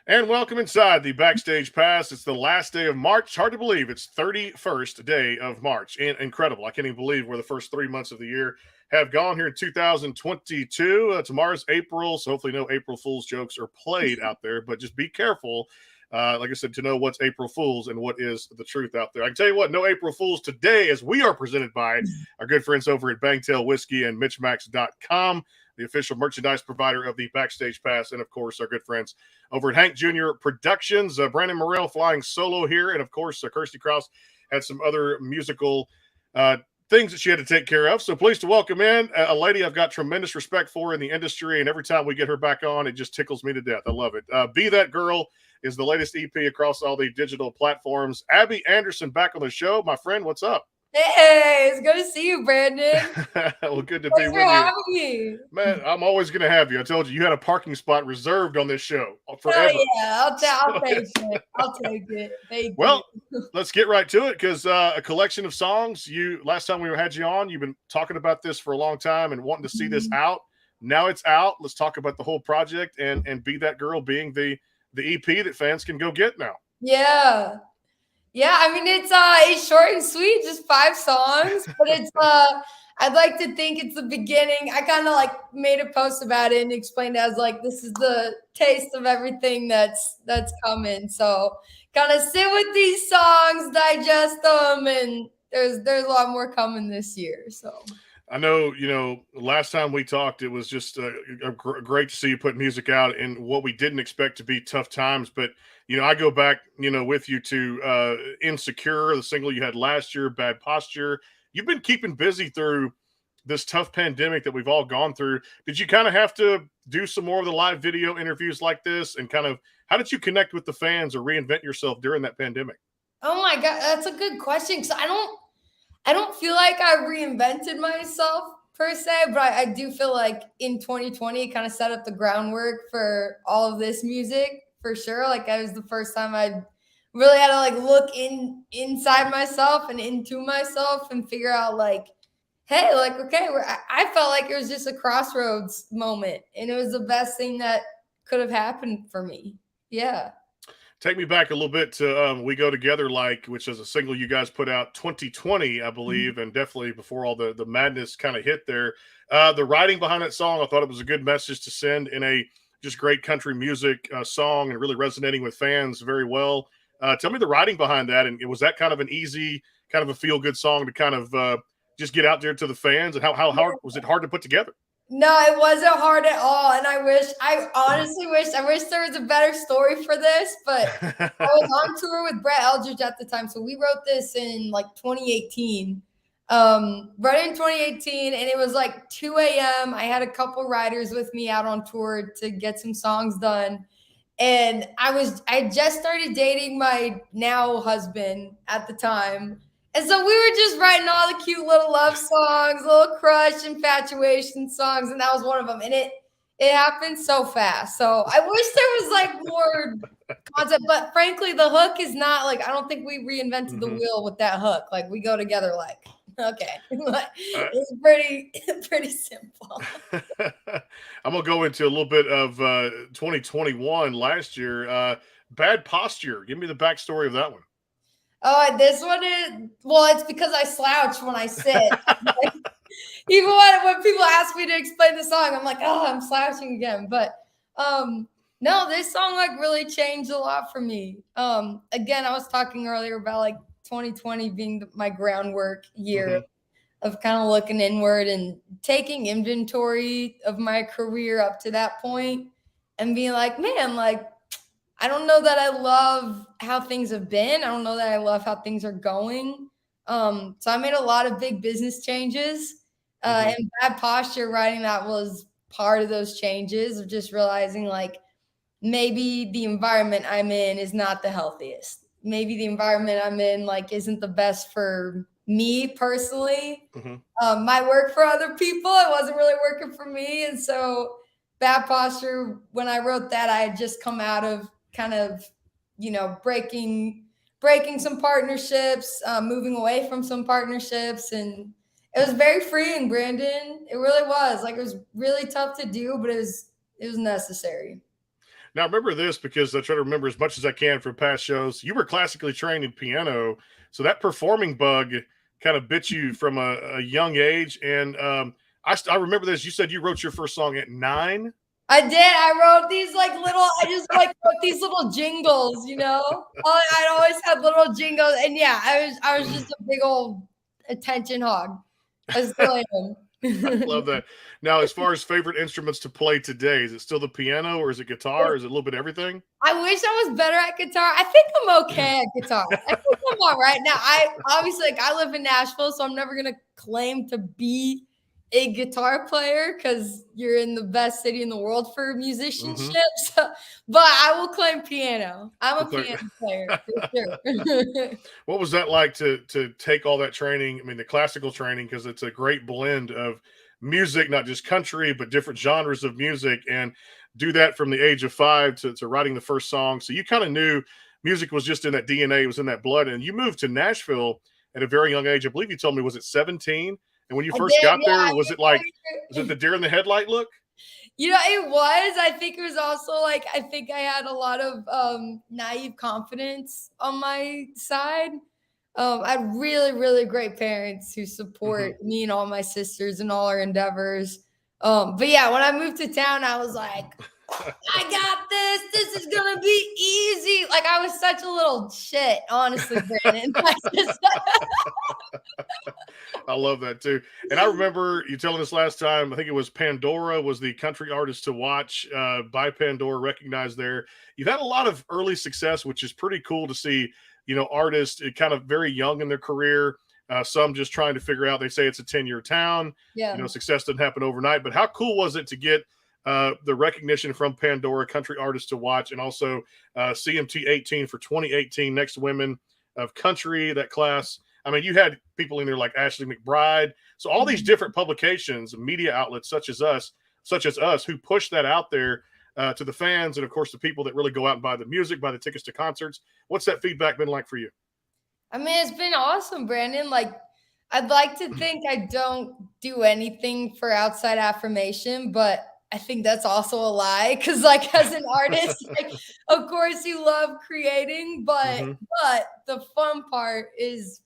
And welcome inside the Backstage Pass. It's the last day of March. Hard to believe it's 31st day of March. And incredible. I can't even believe where the first 3 months of the year have gone here in 2022. Tomorrow's April, so hopefully no April Fool's jokes are played out there, but just be careful. Like I said, to know what's April Fool's and what is the truth out there. I can tell you what, no April Fool's today, as we are presented by our good friends over at Bangtail Whiskey and MitchMacs.com, the official merchandise provider of the Backstage Pass, and of course, our good friends over at Hank Jr. Productions. Brandon Morrell flying solo here, and of course, Kirsty Krause had some other musical things that she had to take care of. So pleased to welcome in a lady I've got tremendous respect for in the industry, and every time we get her back on, it just tickles me to death. I love it. Be That Girl is the latest EP across all the digital platforms. Abby Anderson back on the show. My friend, what's up? Hey, it's good to see you, Brandon. Well, good to Thanks be for with you. having me. Man, I'm always going to have you. I told you, you had a parking spot reserved on this show forever. Oh, yeah, I'll take it. I'll take it. Thank Well, you. let's get right to it because a collection of songs. Last time we had you on, you've been talking about this for a long time and wanting to see this out. Now it's out. Let's talk about the whole project and Be That Girl being the EP that fans can go get now. Yeah. Yeah, I mean it's short and sweet, just 5 songs, but it's I'd like to think it's the beginning. I kind of like made a post about it and explained it as like this is the taste of everything that's coming. So kind of sit with these songs, digest them, and there's a lot more coming this year. So I know, last time we talked, it was just great to see you put music out in what we didn't expect to be tough times. But, I go back, with you to Insecure, the single you had last year, Bad Posture. You've been keeping busy through this tough pandemic that we've all gone through. Did you kind of have to do some more of the live video interviews like this? And kind of how did you connect with the fans or reinvent yourself during that pandemic? oh my God, that's a good question because I don't feel like I reinvented myself per se, but I do feel like in 2020 it kind of set up the groundwork for all of this music for sure. Like that was the first time I really had to like look inside myself and into myself and figure out like, hey, like okay, I felt like it was just a crossroads moment, and it was the best thing that could have happened for me. Yeah. Take me back a little bit to We Go Together, which is a single you guys put out 2020, I believe, and definitely before all the madness kind of hit there. The writing behind that song, I thought it was a good message to send in a just great country music song and really resonating with fans very well. Tell me the writing behind that, and was that kind of an easy, kind of a feel-good song to kind of just get out there to the fans, and how hard was it hard to put together? No, it wasn't hard at all. And I honestly I wish there was a better story for this, but I was on tour with Brett Eldridge at the time. So we wrote this in like 2018. Right in 2018, and it was like 2 a.m. I had a couple writers with me out on tour to get some songs done. And I just started dating my now husband at the time. And so we were just writing all the cute little love songs, little crush, infatuation songs, and that was one of them. And it happened so fast. So I wish there was like more concept, but frankly, the hook is not like I don't think we reinvented the wheel with that hook. Like we go together like okay. It's pretty simple. I'm gonna go into a little bit of 2021 lwhen Bad Posture. Give me the backstory of that one. Oh, this one is it's because I slouch when I sit. Even when people ask me to explain the song, I'm like, oh, I'm slouching again. But no, this song like really changed a lot for me. Again, I was talking earlier about like 2020 being my groundwork year of kind of looking inward and taking inventory of my career up to that point and being like, man, like I don't know that I love how things have been. I don't know that I love how things are going. So I made a lot of big business changes. And Bad Posture writing that was part of those changes of just realizing like maybe the environment I'm in is not the healthiest. Maybe the environment I'm in like isn't the best for me personally. Might work for other people. It wasn't really working for me. And so Bad Posture, when I wrote that, I had just come out of kind of, breaking some partnerships, moving away from some partnerships. And it was very freeing, Brandon. It really was. Like it was really tough to do, but it was necessary. Now, remember this because I try to remember as much as I can from past shows. You were classically trained in piano, so that performing bug kind of bit you from a young age. And I remember this. You said you wrote your first song at 9. I did. I wrote these like little. I just like wrote these little jingles. I always had little jingles, and yeah, I was just a big old attention hog. I still am. I love that. Now, as far as favorite instruments to play today, is it still the piano or is it guitar? Or is it a little bit of everything? I wish I was better at guitar. I think I'm okay at guitar. I think I'm all right. Now, I live in Nashville, so I'm never gonna claim to be a guitar player because you're in the best city in the world for musicianship. So, but I will claim piano. I'm a piano player for sure. What was that like to take all that training? I mean, the classical training, because it's a great blend of music, not just country, but different genres of music, and do that from the age of 5 to writing the first song. So you kind of knew music was just in that DNA, it was in that blood. And you moved to Nashville at a very young age. I believe you told me, was it 17? And when you first got there, was it the deer in the headlight look? It was. I think it was also like, I think I had a lot of naive confidence on my side. I had really, really great parents who support me and all my sisters and all our endeavors. But yeah, when I moved to town, I was like, I got this. This is going to be easy. Like, I was such a little shit, honestly, Brandon. I love that too. And I remember you telling us last time, I think it was Pandora was the country artist to watch by Pandora, recognized there. You've had a lot of early success, which is pretty cool to see, artists kind of very young in their career. Some just trying to figure out, they say it's a 10-year town. Yeah. Success doesn't happen overnight, but how cool was it to get the recognition from Pandora, country artist to watch, and also CMT 18 for 2018 Next Women of Country, that class. I mean, you had people in there like Ashley McBride. So all these different publications, media outlets such as us, who push that out there to the fans, and of course the people that really go out and buy the music, buy the tickets to concerts. What's that feedback been like for you? I mean, it's been awesome, Brandon. Like, I'd like to think I don't do anything for outside affirmation, but I think that's also a lie. Cause like as an artist, like, of course you love creating, but the fun part is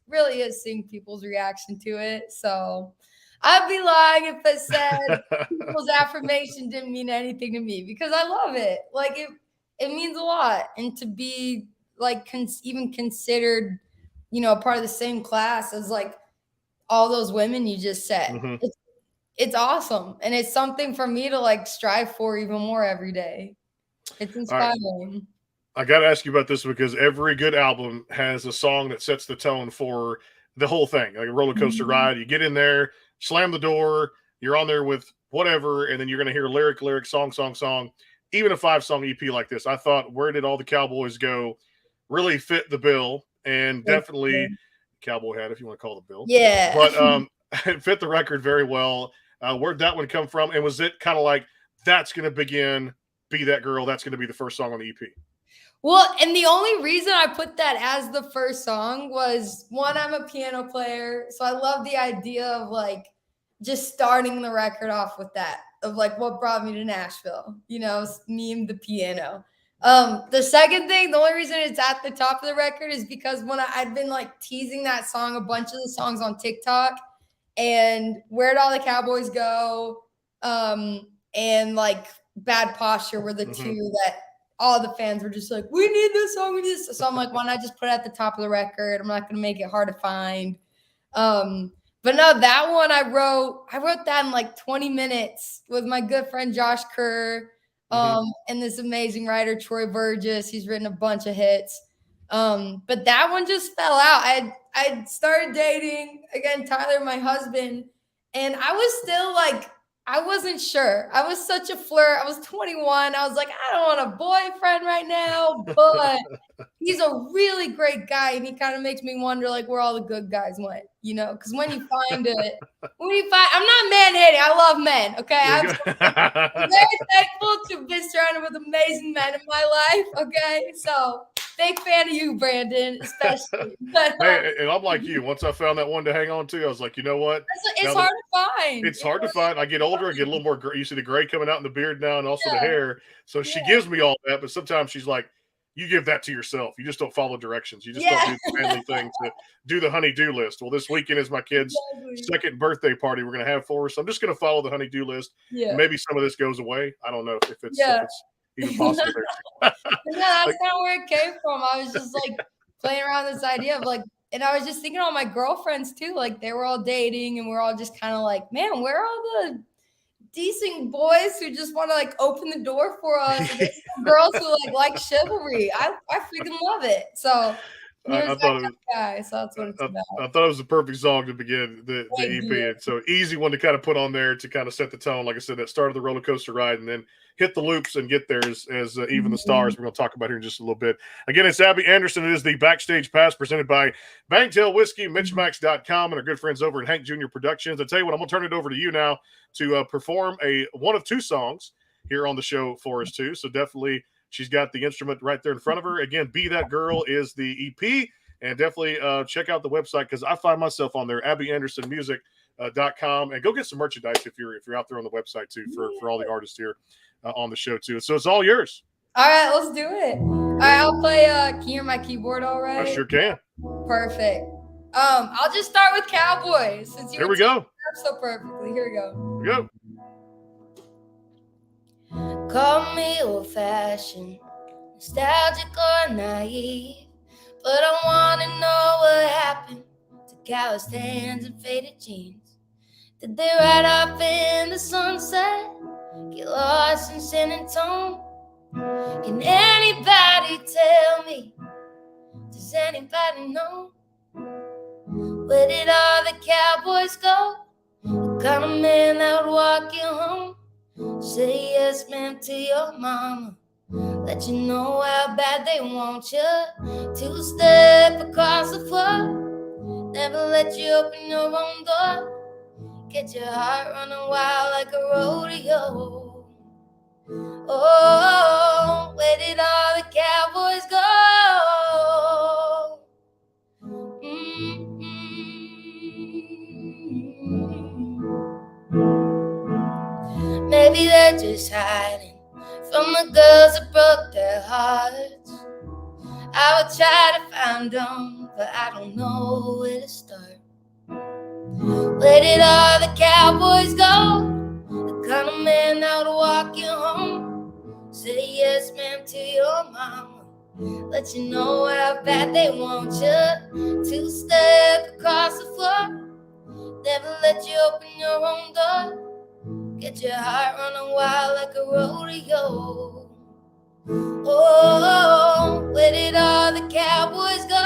seeing people's reaction to it. So I'd be lying if I said people's affirmation didn't mean anything to me, because I love it. Like it means a lot. And to be like even considered, a part of the same class as like all those women you just said. It's awesome. And it's something for me to like strive for even more every day. It's inspiring. I got to ask you about this because every good album has a song that sets the tone for the whole thing, like a roller coaster ride. You get in there, slam the door, you're on there with whatever, and then you're going to hear lyric, song. Even a 5-song EP like this, I thought, where did all the Cowboys go? Really fit the bill, and definitely cowboy hat, if you want to call it the bill. Yeah. But it fit the record very well. Where'd that one come from? And was it kind of like, that's going to begin, Be That Girl, that's going to be the first song on the EP? Well, and the only reason I put that as the first song was, one, I'm a piano player. So I love the idea of like just starting the record off with that, of like what brought me to Nashville, me and the piano. The second thing, the only reason it's at the top of the record is because when I'd been like teasing that song, a bunch of the songs on TikTok, and Where'd All the Cowboys Go, and like Bad Posture were the two that all the fans were just like, we need this song, So I'm like, why not just put it at the top of the record? I'm not going to make it hard to find. But no, that one I wrote that in like 20 minutes with my good friend Josh Kerr, and this amazing writer, Troy Burgess. He's written a bunch of hits. But that one just fell out. I started dating again, Tyler, my husband, and I was still like, I wasn't sure. I was such a flirt. I was 21. I was like, I don't want a boyfriend right now, but he's a really great guy, and he kind of makes me wonder like where all the good guys went, because when you find it, I'm not man-hating. I love men. Okay. I'm very thankful to be surrounded with amazing men in my life. Okay. So big fan of you, Brandon, especially. But, Hey, and I'm like you. Once I found that one to hang on to, I was like, you know what? it's hard to find. It's hard to find. I get older, I get a little more gray. You see the gray coming out in the beard now, and also the Yeah. hair. So she gives me all that, but sometimes she's like, you give that to yourself. You just don't follow directions. You just don't do the family thing to do the honey-do list. Well, this weekend is my kid's second birthday party we're going to have for her. So I'm just going to follow the honey-do list. Yeah. Maybe some of this goes away. I don't know if it's even possible. That's kind of where it came from. I was just like playing around this idea of like, and I was just thinking all my girlfriends too, like they were all dating and we're all just kind of like, man, where are all the decent boys who just want to like open the door for us? Girls who like chivalry. I freaking love it. So I thought it was, guy, so that's what it's about. I thought it was the perfect song to begin the EP. And so easy one to kind of put on there to kind of set the tone. Like I said, that started the roller coaster ride and then hit the loops and get there as Even the Stars. We're going to talk about here in just a little bit. Again, it's Abby Anderson. It is the Backstage Pass presented by Bangtail Whiskey, MitchMacs.com, and our good friends over at Hank Jr. Productions. I tell you what, I'm going to turn it over to you now to perform one of two songs here on the show for us too. So definitely, she's got the instrument right there in front of her. Again, Be That Girl is the EP, and definitely check out the website because I find myself on there, AbbyAndersonMusic.com, and go get some merchandise if you're out there on the website too for all the artists here on the show too. So it's all yours. All right, let's do it. All right, I'll play. Can you hear my keyboard all right? I sure can. Perfect. I'll just start with Cowboys since you. Here we go. So perfectly. Here we go. Here we go. Call me old-fashioned, nostalgic or naive, but I want to know what happened to calloused hands and faded jeans. Did they ride off in the sunset, get lost in San Antonio? Can anybody tell me? Does anybody know? Where did all the cowboys go? The kind of man that would walk you home, say yes, ma'am, to your mama, let you know how bad they want you. Two-step across the floor, never let you open your own door, get your heart running wild like a rodeo. Oh, where did all the cowboys go? Maybe they're just hiding from the girls that broke their hearts. I would try to find them, but I don't know where to start. Where did all the cowboys go? The kind of man that would walk you home, say yes, ma'am, to your mama, let you know how bad they want you. Two-step across the floor, never let you open your own door, get your heart running wild like a rodeo. Oh, where did all the cowboys go?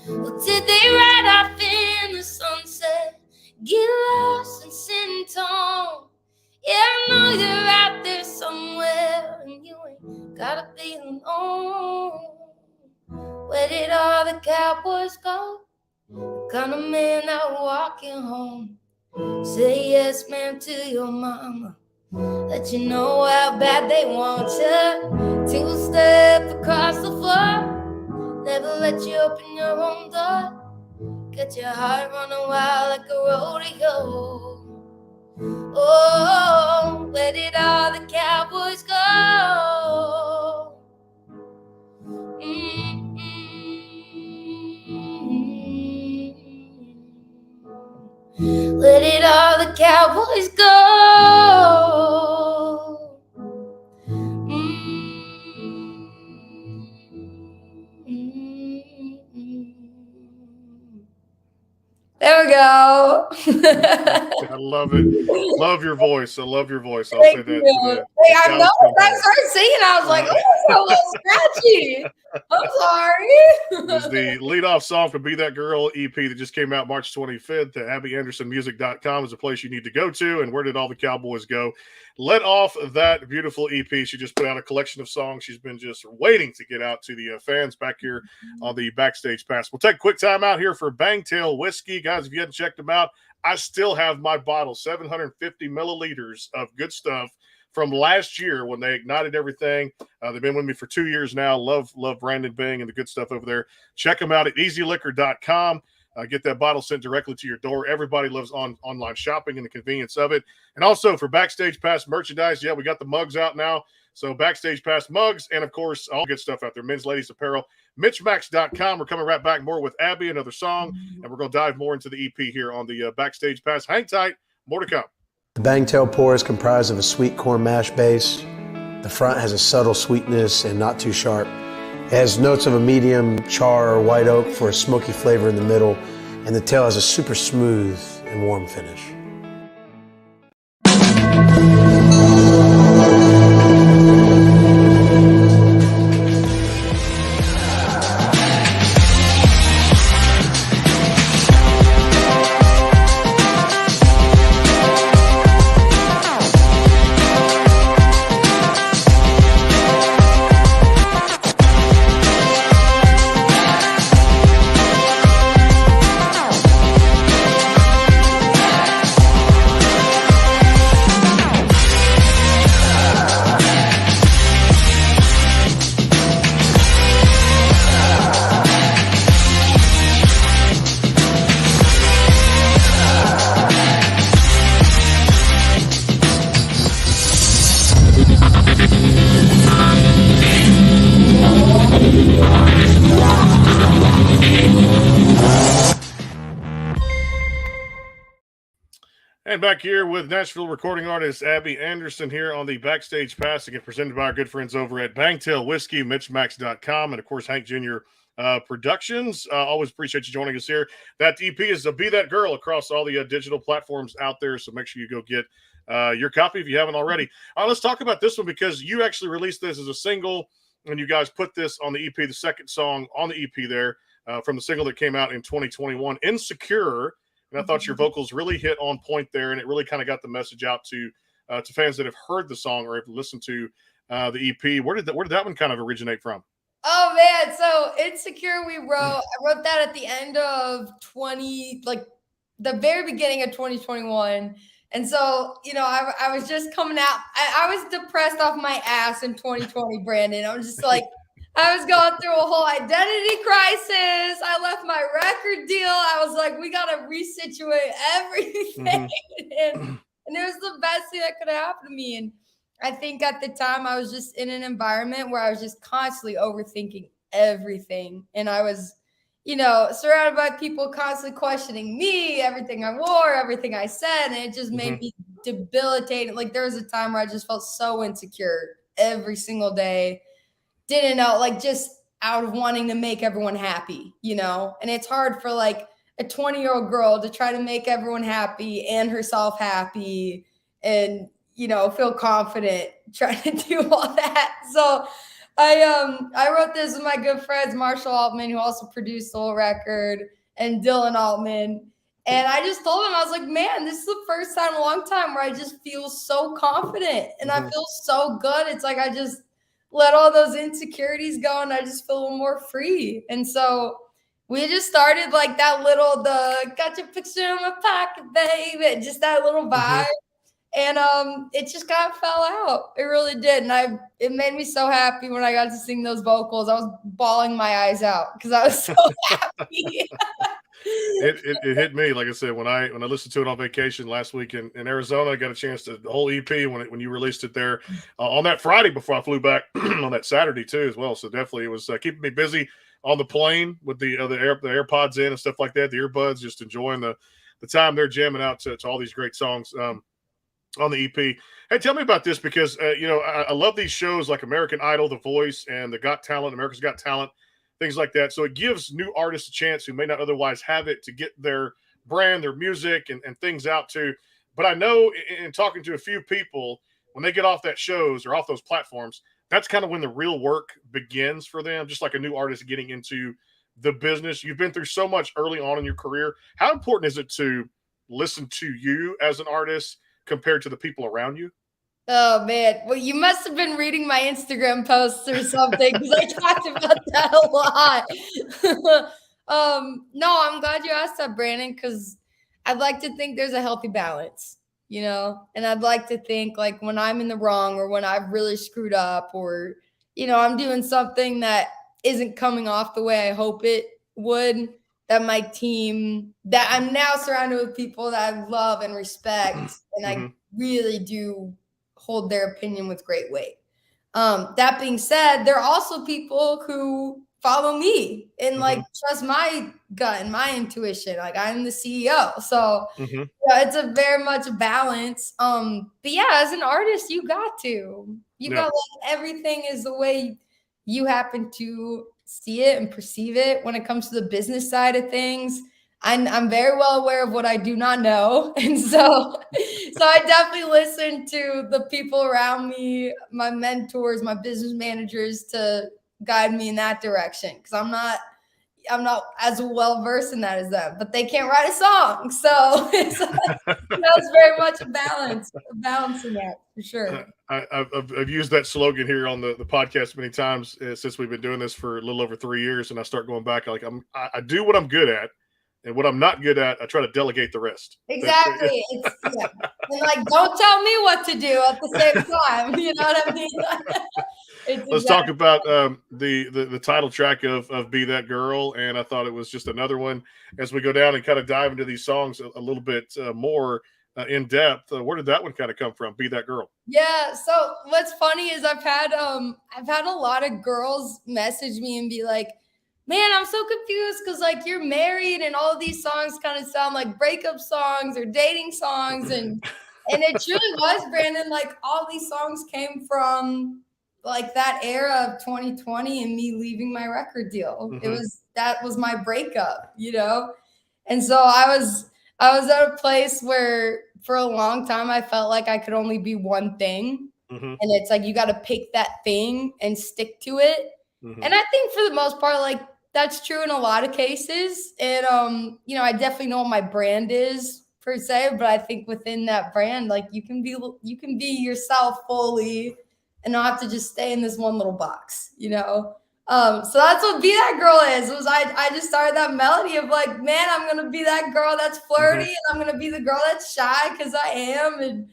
Well, did they ride off in the sunset, get lost in San Antonio? Yeah, I know you're out there somewhere, and you ain't gotta be alone. Where did all the cowboys go? The kind of man that would walk you home, say yes, ma'am, to your mama, let you know how bad they want you. Two-step across the floor, never let you open your own door, get your heart running wild like a rodeo. Oh, where did all the cowboys go? Where did all the cowboys go? There we go. I love it. Love your voice. I love your voice. I'll say that. Hey, I know. When I started singing, I was like, oh, it's a little scratchy. I'm sorry. It is the leadoff song from Be That Girl EP that just came out March 25th. AbbyAndersonMusic.com is a place you need to go to. And where did all the cowboys go? Let off that beautiful EP. She just put out a collection of songs she's been just waiting to get out to the fans back here on the Backstage Pass. We'll take a quick time out here for Bangtail Whiskey. Guys, if you hadn't checked them out, I still have my bottle, 750 milliliters of good stuff from last year when they ignited everything. They've been with me for 2 years now. Love Brandon Bing and the good stuff over there. Check them out at easyliquor.com. Get that bottle sent directly to your door. Everybody loves online shopping and the convenience of it. And also for Backstage Pass merchandise, yeah, we got the mugs out now. So Backstage Pass mugs and, of course, all good stuff out there. Men's, ladies apparel. MitchMacs.com. We're coming right back more with Abby, another song, and we're going to dive more into the EP here on the Backstage Pass. Hang tight. More to come. The Bangtail pour is comprised of a sweet corn mash base. The front has a subtle sweetness and not too sharp. It has notes of a medium char or white oak for a smoky flavor in the middle, and the tail has a super smooth and warm finish. And back here with Nashville recording artist Abby Anderson here on the Backstage Pass, again presented by our good friends over at Bangtail Whiskey, MitchMacs.com, and of course Hank Jr. Productions. Always appreciate you joining us here. That EP is Be That Girl across all the digital platforms out there, so make sure you go get your copy if you haven't already. Let's talk about this one because you actually released this as a single, and you guys put this on the EP, the second song on the EP there from the single that came out in 2021, Insecure. And I thought your vocals really hit on point there, and it really kind of got the message out to fans that have heard the song or have listened to the EP. Where did that one kind of originate from? Oh man, so Insecure I wrote that at the end of the very beginning of 2021. And so, I was just coming out. I was depressed off my ass in 2020, Brandon. I was just like, I was going through a whole identity crisis. I left my record deal. I was like, we got to resituate everything. And it was the best thing that could happen to me. And I think at the time I was just in an environment where I was just constantly overthinking everything. And I was, surrounded by people constantly questioning me, everything I wore, everything I said. And it just made me debilitated. Like there was a time where I just felt so insecure every single day. Didn't know, just out of wanting to make everyone happy, and it's hard for like a 20-year-old girl to try to make everyone happy and herself happy and, feel confident trying to do all that. So I wrote this with my good friends, Marshall Altman, who also produced the whole record, and Dylan Altman. And I just told him, I was like, man, this is the first time in a long time where I just feel so confident and I feel so good. It's like I just let all those insecurities go and I just feel a little more free. And so we just started like that the got your picture in my pocket, baby, just that little vibe. And it just kind of fell out. It really did. And it made me so happy when I got to sing those vocals. I was bawling my eyes out because I was so happy. It hit me, like I said, when I listened to it on vacation last week in Arizona. I got a chance to the whole EP when you released it there on that Friday before I flew back on that Saturday too as well. So definitely it was keeping me busy on the plane with the AirPods in and stuff like that, the earbuds, just enjoying the time they're jamming out to all these great songs on the EP. Hey, tell me about this because I love these shows like American Idol, The Voice, and America's Got Talent. Things like that. So it gives new artists a chance who may not otherwise have it to get their brand, their music, and things out to. But I know in talking to a few people, when they get off that shows or off those platforms, that's kind of when the real work begins for them, just like a new artist getting into the business. You've been through so much early on in your career. How important is it to listen to you as an artist compared to the people around you? Oh man, well, you must have been reading my Instagram posts or something because I talked about that a lot. No, I'm glad you asked that, Brandon, because I'd like to think there's a healthy balance, and I'd like to think like when I'm in the wrong or when I've really screwed up or I'm doing something that isn't coming off the way I hope it would, that my team, that I'm now surrounded with people that I love and respect, and I really do hold their opinion with great weight. That being said, there are also people who follow me and like trust my gut and my intuition. Like I'm the CEO, so it's a very much a balance. But yeah, as an artist, you got like everything is the way you happen to see it and perceive it. When it comes to the business side of things, I'm very well aware of what I do not know. And so I definitely listen to the people around me, my mentors, my business managers to guide me in that direction. Cause I'm not as well versed in that as them, but they can't write a song. So it's very much a balancing act for sure. I've used that slogan here on the podcast many times since we've been doing this for a little over 3 years. And I start going back, like I do what I'm good at. And what I'm not good at, I try to delegate the rest. Exactly. And like, don't tell me what to do at the same time. You know what I mean? Let's talk about the title track of "Be That Girl," and I thought it was just another one. As we go down and kind of dive into these songs a little bit more in depth, where did that one kind of come from? "Be That Girl." Yeah. So what's funny is I've had a lot of girls message me and be like, man, I'm so confused because like you're married and all of these songs kind of sound like breakup songs or dating songs. And it truly was, Brandon, like all these songs came from like that era of 2020 and me leaving my record deal. That was my breakup, And so I was at a place where for a long time I felt like I could only be one thing. And it's like you got to pick that thing and stick to it. And I think for the most part, like that's true in a lot of cases. And I definitely know what my brand is per se, but I think within that brand, like you can be yourself fully and not have to just stay in this one little box, So that's what "Be That Girl" is. I just started that melody of like, man, I'm gonna be that girl that's flirty and I'm gonna be the girl that's shy because I am. And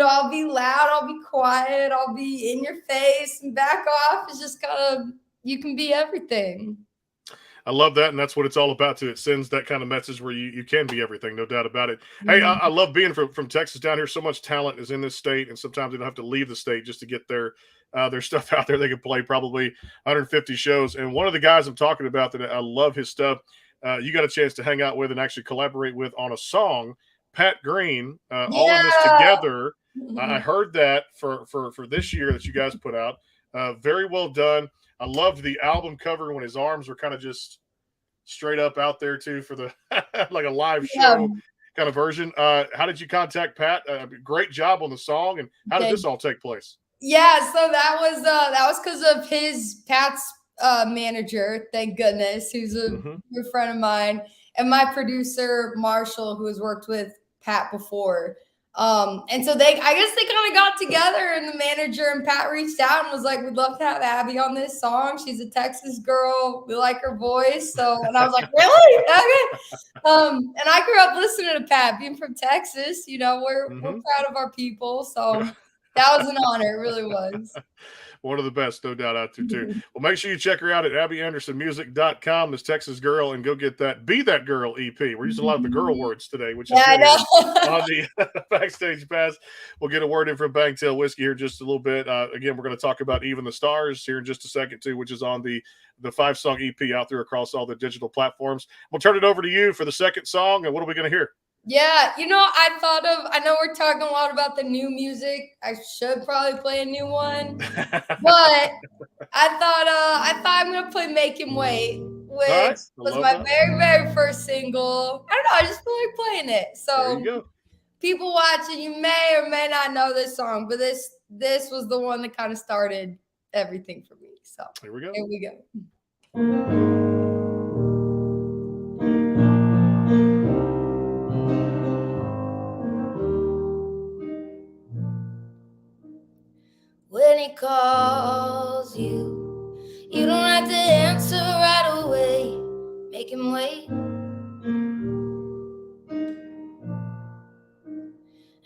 I'll be loud, I'll be quiet, I'll be in your face and back off. It's just kind of you can be everything. I love that, and that's what it's all about, too. It sends that kind of message where you can be everything, no doubt about it. Hey, I love being from Texas down here. So much talent is in this state, and sometimes they don't have to leave the state just to get their stuff out there. They can play probably 150 shows. And one of the guys I'm talking about that I love his stuff, you got a chance to hang out with and actually collaborate with on a song, Pat Green, all of this together. I heard that for this year that you guys put out. Very well done. I loved the album cover when his arms were kind of just straight up out there too for the like a live show kind of version. How did you contact Pat? Great job on the song, and how did this all take place? Yeah, so that was because of Pat's manager, thank goodness, who's a good friend of mine, and my producer Marshall, who has worked with Pat before. And so I guess they kind of got together, and the manager and Pat reached out and was like, we'd love to have Abby on this song. She's a Texas girl. We like her voice. And I was like, really? Okay. And I grew up listening to Pat, being from Texas, we're proud of our people. So that was an honor. It really was. One of the best, no doubt, out there too. Well, make sure you check her out at AbbyAndersonMusic.com, this Texas girl, and go get that "Be That Girl" EP. We're using a lot of the girl words today, which is I know. on the backstage pass. We'll get a word in from Bangtail Whiskey here just a little bit. Again, we're going to talk about "Even the Stars" here in just a second too, which is on the 5-song EP out there across all the digital platforms. We'll turn it over to you for the second song, and what are we going to hear? Yeah, I know we're talking a lot about the new music. I should probably play a new one, but I thought I'm going to play "Make Him Wait," which was my very, very first single. I don't know, I just feel like playing it. So there you go. People watching, you may or may not know this song, but this was the one that kind of started everything for me. So here we go. Here we go. When he calls you, you don't have to answer right away. Make him wait.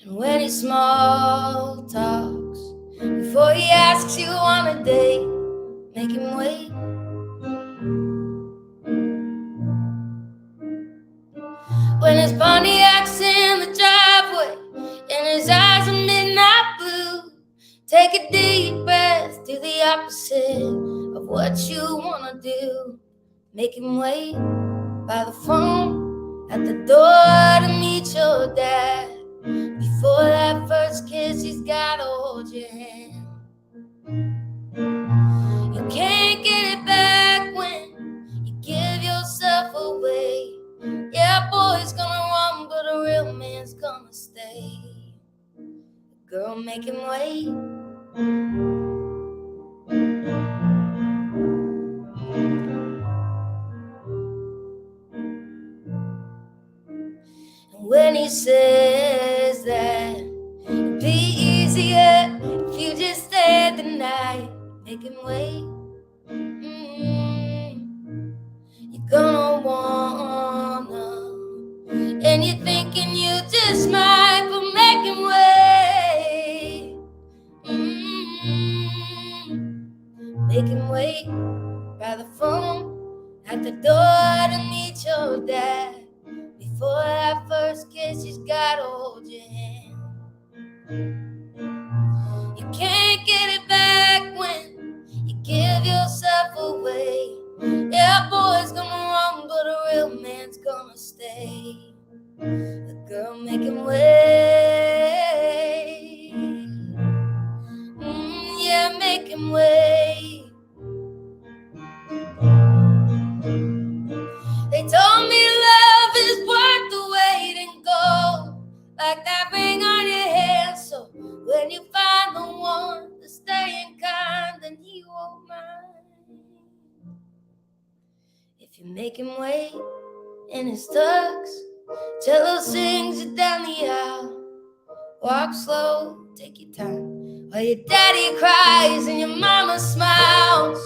And when he small talks, before he asks you on a date, make him wait. When his Pontiac's in the driveway and his eyes are midnight blue, take a deep breath, do the opposite of what you want to do. Make him wait by the phone at the door to meet your dad. Before that first kiss, he's got to hold your hand. You can't get it back when you give yourself away. Yeah, boy's gonna run, but a real man's gonna stay. Girl, make him wait. And when he says that it'd be easier if you just stayed the night, make him wait. You're gonna wanna, and you're thinking you just might, but make him wait. Make him wait by the phone at the door to meet your dad. Before that first kiss, he's gotta hold your hand. You can't get it back when you give yourself away. Yeah, boy's gonna run, but a real man's gonna stay. The girl, make him wait. Yeah, make him wait. They told me love is worth the wait and gold, like that ring on your hand. So when you find the one that's staying kind, then he won't mind. If you make him wait in his tux, cello sings you down the aisle. Walk slow, take your time, while your daddy cries and your mama smiles.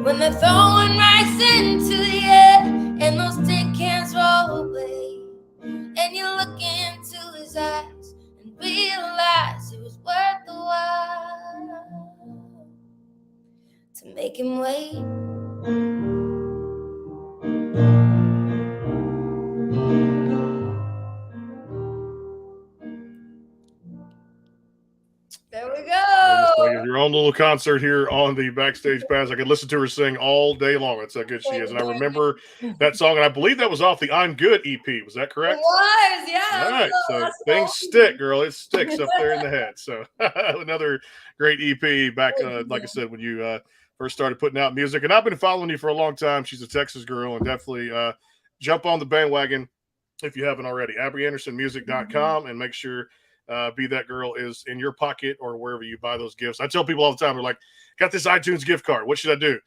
When they're throwing rice into the air and those tin cans roll away, and you look into his eyes and realize it was worth the while to make him wait. There we go. Like your own little concert here on the Backstage Pass. I could listen to her sing all day long. That's how good she is. And I remember that song, and I believe that was off the I'm Good EP. Was that correct? It was, yeah. All right. So things stick, girl. It sticks up there in the head. So another great EP back, like I said, when you first started putting out music. And I've been following you for a long time. She's a Texas girl, and definitely jump on the bandwagon if you haven't already. AbbyAndersonMusic.com, and make sure Be That Girl is in your pocket or wherever you buy those gifts. I tell people all the time, they're like, got this iTunes gift card. What should I do?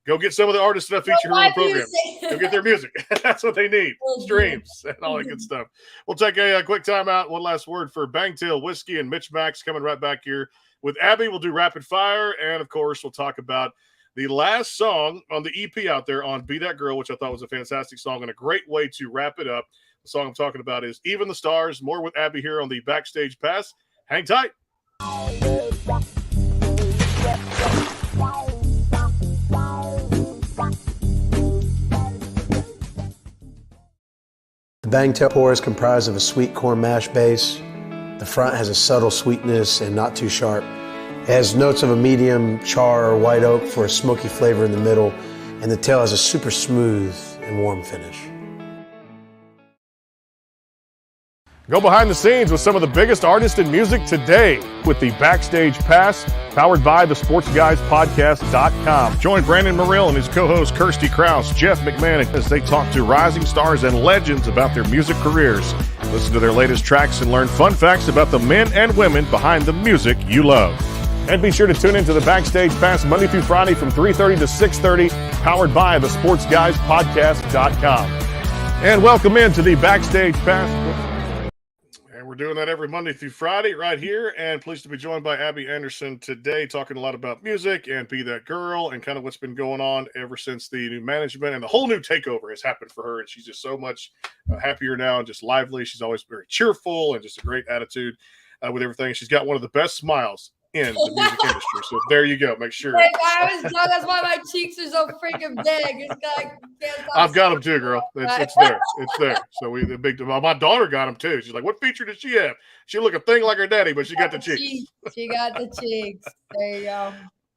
Go get some of the artists that feature her in the program. Go get their music. That's what they need. Streams and all that good stuff. We'll take a quick time out. One last word for Bangtail Whiskey and MitchMacs coming right back here with Abby. We'll do rapid fire. And, of course, we'll talk about the last song on the EP out there on Be That Girl, which I thought was a fantastic song and a great way to wrap it up. The song I'm talking about is Even the Stars. More with Abby here on the Backstage Pass. Hang tight. The Bangtail pour is comprised of a sweet corn mash base. The front has a subtle sweetness and not too sharp. It has notes of a medium char or white oak for a smoky flavor in the middle, and the tail has a super smooth and warm finish. Go behind the scenes with some of the biggest artists in music today with the Backstage Pass, powered by the SportsGuysPodcast.com. Join Brandon Morrill and his co-host Kirsty Krause, Jeff McMahon, as they talk to rising stars and legends about their music careers. Listen to their latest tracks and learn fun facts about the men and women behind the music you love. And be sure to tune into the Backstage Pass Monday through Friday from 3:30 to 6:30, powered by the SportsGuysPodcast.com. And welcome into the Backstage Pass. And we're doing that every Monday through Friday right here. And pleased to be joined by Abby Anderson today, talking a lot about music and Be That Girl and kind of what's been going on ever since the new management and the whole new takeover has happened for her. And she's just so much happier now and just lively. She's always very cheerful and just a great attitude with everything. She's got one of the best smiles in the music industry. So there you go. Make sure. That's why my cheeks are so freaking big. I've got them too, girl. It's there. It's there. So the big. My daughter got them too. She's like, "What feature did she have? She look a thing like her daddy, but she got the cheeks." She got the cheeks. There you go.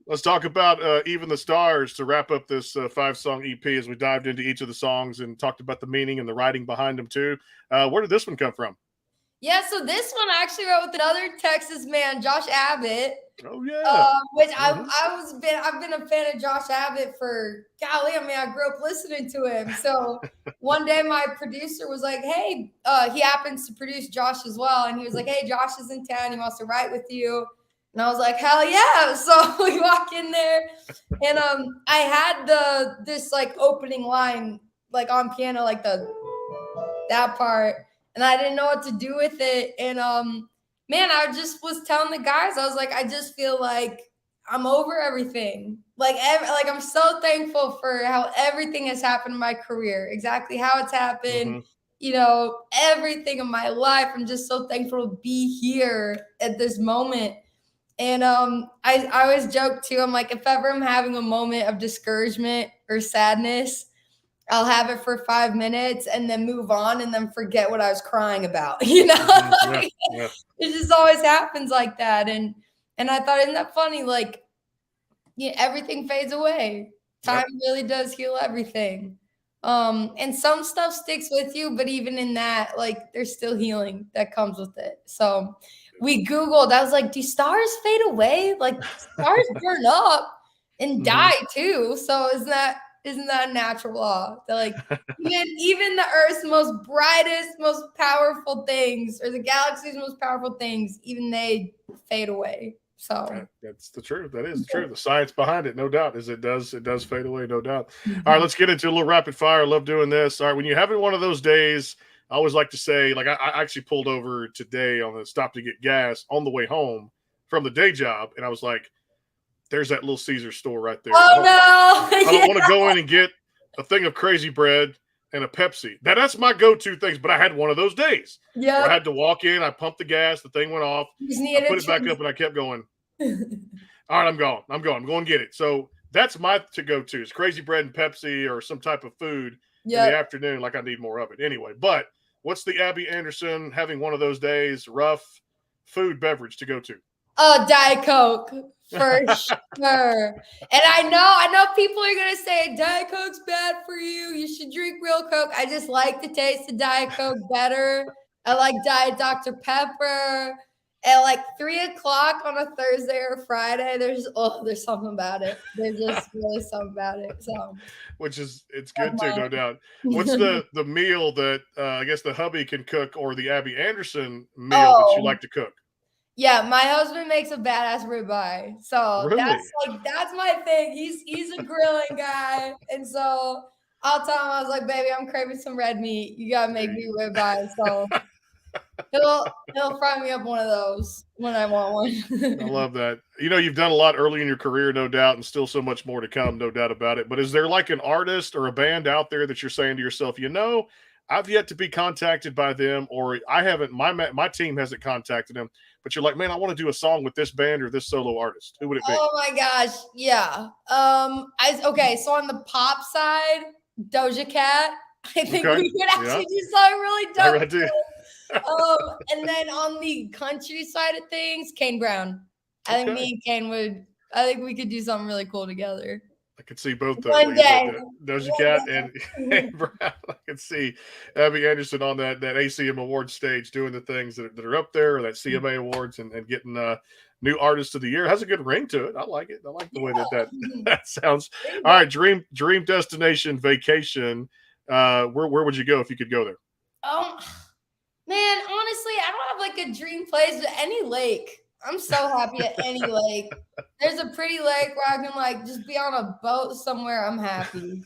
Let's talk about Even the Stars to wrap up this 5-song EP as we dived into each of the songs and talked about the meaning and the writing behind them too. Where did this one come from? Yeah, so this one I actually wrote with another Texas man, Josh Abbott. Oh yeah. Which I've been a fan of Josh Abbott for golly. I mean, I grew up listening to him. So one day my producer was like, "Hey," he happens to produce Josh as well, and he was like, "Hey, Josh is in town. He wants to write with you." And I was like, "Hell yeah!" So we walk in there, and I had this like opening line like on piano, like that part. And I didn't know what to do with it. And man, I just was telling the guys, I was like, I just feel like I'm over everything. Like I'm so thankful for how everything has happened in my career, exactly how it's happened. Mm-hmm. You know, everything in my life. I'm just so thankful to be here at this moment. And I always joke too. I'm like, if ever I'm having a moment of discouragement or sadness, I'll have it for 5 minutes and then move on and then forget what I was crying about. You know, Yeah. It just always happens like that. And I thought, isn't that funny? Like, yeah, everything fades away. Time really does heal everything. And some stuff sticks with you, but even in that, like, there's still healing that comes with it. So we Googled, I was like, do stars fade away? Like, stars burn up and die too. So isn't that a natural law that like even the Earth's most brightest, most powerful things, or the galaxy's most powerful things, even they fade away. So that's the truth. That is the truth. The science behind it, no doubt, is it does fade away, no doubt. All right, let's get into a little rapid fire. I love doing this. All right, when you're having one of those days, I always like to say, like I actually pulled over today on the stop to get gas on the way home from the day job, and I was like, there's that Little Caesar store right there. Oh, I don't want to go in and get a thing of crazy bread and a Pepsi. That's my go-to things, but I had one of those days. Yeah. I had to walk in, I pumped the gas, the thing went off, I put it back up, and I kept going. All right, I'm going to get it. So that's my to-go-to. It's crazy bread and Pepsi or some type of food in the afternoon, like I need more of it. Anyway, but what's the Abby Anderson having one of those days, rough food beverage to go to? Diet Coke. For sure. And I know people are going to say Diet Coke's bad for you. You should drink real Coke. I just like the taste of Diet Coke better. I like Diet Dr. Pepper. At like 3:00 on a Thursday or Friday, there's something about it. There's just really something about it. So, it's good too, no doubt. What's the meal that I guess the hubby can cook, or the Abby Anderson meal that you like to cook? Yeah, my husband makes a badass ribeye. So really? that's my thing. He's a grilling guy. And so I'll tell him, I was like, baby, I'm craving some red meat. You gotta make me ribeye. So he'll fry me up one of those when I want one. I love that. You know, you've done a lot early in your career, no doubt, and still so much more to come, no doubt about it. But is there like an artist or a band out there that you're saying to yourself, you know, I've yet to be contacted by them, or I haven't, my team hasn't contacted them, but you're like, man, I want to do a song with this band or this solo artist. Who would it be? Oh my gosh. Yeah. Okay. So on the pop side, Doja Cat, I think we could actually do something really dope. I do. And then on the country side of things, Kane Brown. I think me and Kane I think we could do something really cool together. I could see both those. One day. Doja Cat and Brown. I could see Abby Anderson on that ACM Awards stage doing the things that are up there, or that CMA Awards, and getting new artist of the year. It has a good ring to it. I like it. I like the way that sounds. All right, dream destination vacation. Where would you go if you could go there? Man, honestly, I don't have like a dream place, but any lake. I'm so happy at any lake. There's a pretty lake where I can like just be on a boat somewhere. I'm happy.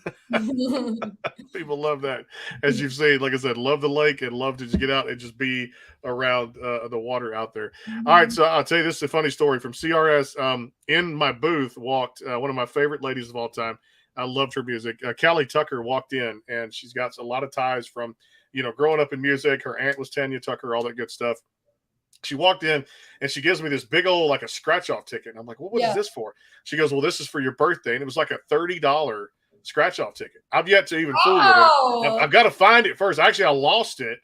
People love that. As you've seen, like I said, love the lake and love to just get out and just be around the water out there. All right, so I'll tell you, this is a funny story from CRS. In my booth walked one of my favorite ladies of all time. I loved her music. Callie Tucker walked in, and she's got a lot of ties from, growing up in music. Her aunt was Tanya Tucker, all that good stuff. She walked in and she gives me this big old, like a scratch off ticket. And I'm like, well, what is this for? She goes, well, this is for your birthday. And it was like a $30 scratch off ticket. I've yet to even fool with it. I've got to find it first. Actually, I lost it.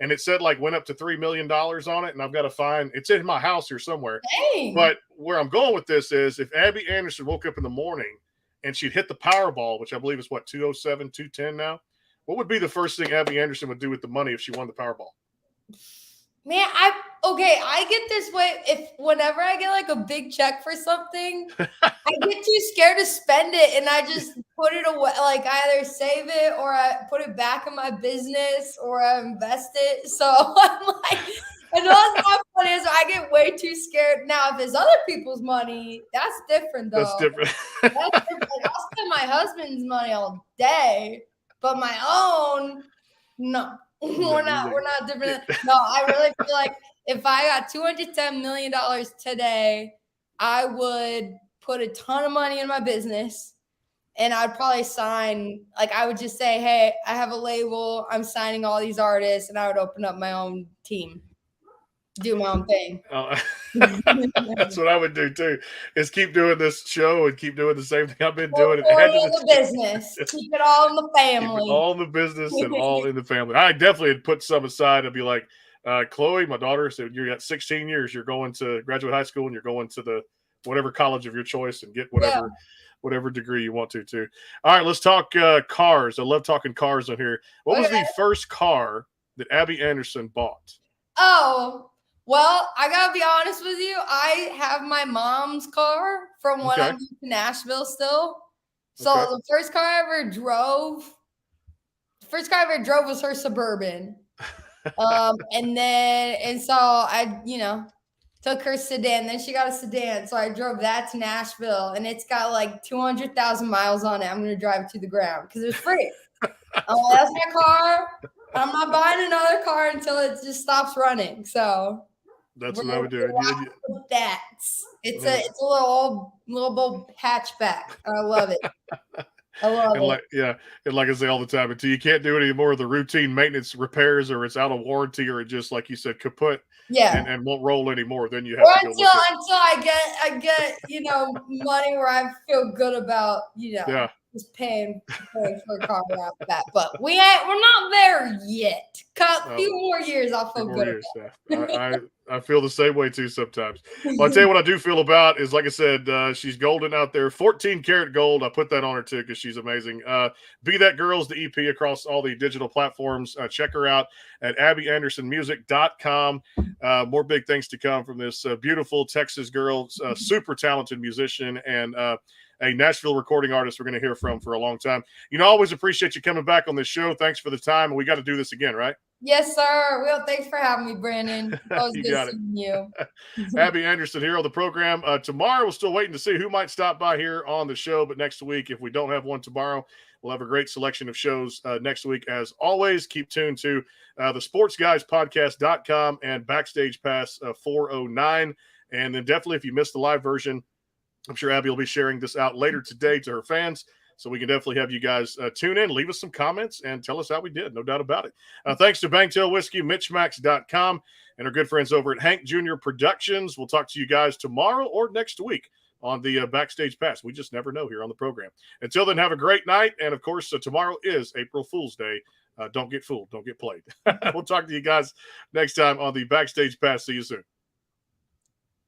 And it said like went up to $3 million on it. And I've got to find it's in my house here somewhere. Dang. But where I'm going with this is if Abby Anderson woke up in the morning and she'd hit the Powerball, which I believe is what, 207, 210 now. What would be the first thing Abby Anderson would do with the money if she won the Powerball? Man, I get this way. Whenever I get like a big check for something, I get too scared to spend it, and I just put it away. Like I either save it or I put it back in my business or I invest it. So I'm like, I know it's not funny, so I get way too scared. Now, if it's other people's money, that's different, though. That's different. That's different. I'll spend my husband's money all day, but my own, no. We're not different. No, I really feel like if I got $210 million today, I would put a ton of money in my business, and I'd probably sign, like I would just say, hey, I have a label, I'm signing all these artists, and I would open up my own team, do my own thing. That's what I would do too, is keep doing this show and keep doing the same thing I've been doing. The business. Keep it all in the family. All in the business and all in the family. I definitely had put some aside and be like, Chloe, my daughter, said, you got 16 years. You're going to graduate high school and you're going to the whatever college of your choice and get whatever degree you want to too. All right, let's talk cars. I love talking cars on here. What was the first car that Abby Anderson bought? Oh, well, I gotta be honest with you. I have my mom's car from when I moved to Nashville still. So the first car I ever drove was her Suburban. And so I, took her sedan. Then she got a sedan. So I drove that to Nashville, and it's got like 200,000 miles on it. I'm going to drive it to the ground because it's free. That's my car. I'm not buying another car until it just stops running. So that's what I would do. It's a little hatchback. I love it. I love it. And like I say all the time, until you can't do any more of the routine maintenance repairs, or it's out of warranty, or it just, like you said, kaput, and won't roll anymore, then you have to go until I get money where I feel good about just paying for a car out that. But we're not there yet. A few more years, I'll feel good about it. I feel the same way too sometimes. Well, I'll tell you what I do feel about is, like I said, she's golden out there, 14 karat gold. I put that on her too because she's amazing. Be That Girl's the EP across all the digital platforms. Check her out at abbyandersonmusic.com. More big things to come from this beautiful Texas girl, super talented musician, and a Nashville recording artist we're going to hear from for a long time. I always appreciate you coming back on this show. Thanks for the time. We got to do this again, right? Yes, sir. Well, thanks for having me, Brandon. You got it. You. Abby Anderson here on the program. Tomorrow, we're still waiting to see who might stop by here on the show. But next week, if we don't have one tomorrow, we'll have a great selection of shows next week. As always, keep tuned to the sportsguyspodcast.com and Backstage Pass 409. And then definitely, if you missed the live version, I'm sure Abby will be sharing this out later today to her fans. So we can definitely have you guys tune in, leave us some comments, and tell us how we did. No doubt about it. Thanks to Bangtail Whiskey, MitchMacs.com, and our good friends over at Hank Jr. Productions. We'll talk to you guys tomorrow or next week on the Backstage Pass. We just never know here on the program. Until then, have a great night. And, of course, tomorrow is April Fool's Day. Don't get fooled. Don't get played. We'll talk to you guys next time on the Backstage Pass. See you soon.